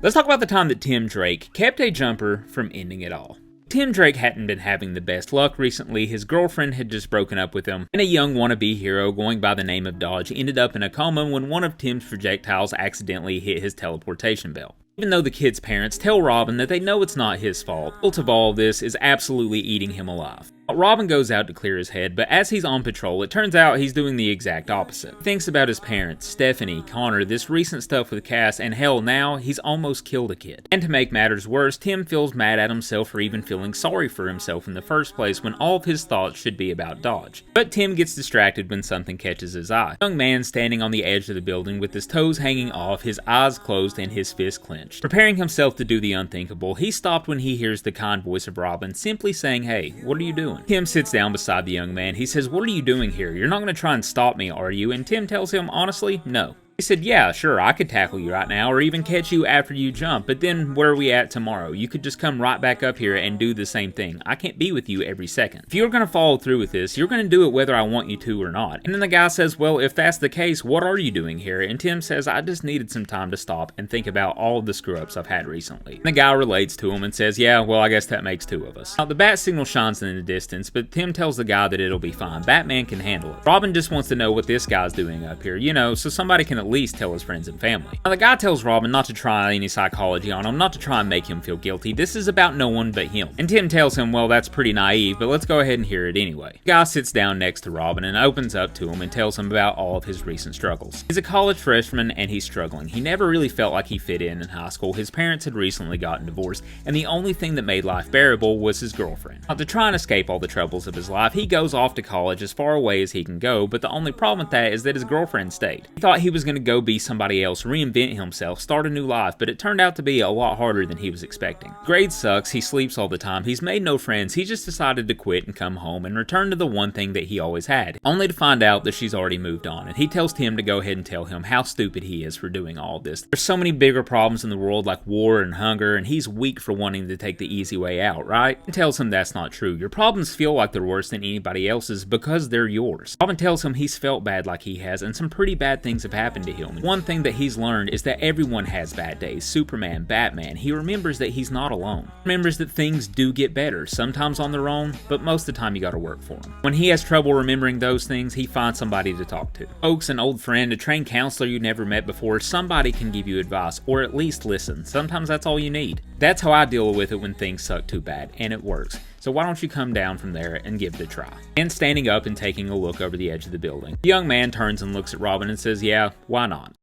Let's talk about the time that Tim Drake kept a jumper from ending it all. Tim Drake hadn't been having the best luck recently. His girlfriend had just broken up with him, and a young wannabe hero going by the name of Dodge ended up in a coma when one of Tim's projectiles accidentally hit his teleportation belt. Even though the kid's parents tell Robin that they know it's not his fault, the guilt of all of this is absolutely eating him alive. Robin goes out to clear his head, but as he's on patrol, it turns out he's doing the exact opposite. He thinks about his parents, Stephanie, Connor, this recent stuff with Cass, and hell, now he's almost killed a kid. And to make matters worse, Tim feels mad at himself for even feeling sorry for himself in the first place when all of his thoughts should be about Dodge. But Tim gets distracted when something catches his eye. A young man standing on the edge of the building with his toes hanging off, his eyes closed, and his fist clenched. Preparing himself to do the unthinkable, he stopped when he hears the kind voice of Robin simply saying, "Hey, what are you doing?" Tim sits down beside the young man. He says, "What are you doing here? You're not going to try and stop me, are you?" And Tim tells him, honestly, no. He said, "Yeah, sure, I could tackle you right now, or even catch you after you jump, but then where are we at tomorrow? You could just come right back up here and do the same thing. I can't be with you every second. If you're going to follow through with this, you're going to do it whether I want you to or not." And then the guy says, "Well, if that's the case, what are you doing here?" And Tim says, "I just needed some time to stop and think about all of the screw-ups I've had recently." And the guy relates to him and says, "Yeah, well, I guess that makes two of us." Now, the bat signal shines in the distance, but Tim tells the guy that it'll be fine. Batman can handle it. Robin just wants to know what this guy's doing up here, so somebody can at least tell his friends and family. Now, the guy tells Robin not to try any psychology on him, not to try and make him feel guilty. This is about no one but him. And Tim tells him, well, that's pretty naive, but let's go ahead and hear it anyway. The guy sits down next to Robin and opens up to him and tells him about all of his recent struggles. He's a college freshman and he's struggling. He never really felt like he fit in high school. His parents had recently gotten divorced, and the only thing that made life bearable was his girlfriend. Now, to try and escape all the troubles of his life, he goes off to college as far away as he can go, but the only problem with that is that his girlfriend stayed. He thought he was going to go be somebody else, reinvent himself, start a new life, but it turned out to be a lot harder than he was expecting. Grade sucks, he sleeps all the time, he's made no friends, he just decided to quit and come home and return to the one thing that he always had, only to find out that she's already moved on, and he tells Tim to go ahead and tell him how stupid he is for doing all this. There's so many bigger problems in the world like war and hunger, and he's weak for wanting to take the easy way out, right? And tells him that's not true. Your problems feel like they're worse than anybody else's because they're yours. Robin tells him he's felt bad like he has, and some pretty bad things have happened to him. One thing that he's learned is that everyone has bad days. Superman, Batman. He remembers that he's not alone. He remembers that things do get better, sometimes on their own, but most of the time you gotta work for them. When he has trouble remembering those things, he finds somebody to talk to. Folks, an old friend, a trained counselor you never met before, somebody can give you advice, or at least listen. Sometimes that's all you need. That's how I deal with it when things suck too bad, and it works. So why don't you come down from there and give it a try? And standing up and taking a look over the edge of the building, the young man turns and looks at Robin and says, "Yeah, why not?"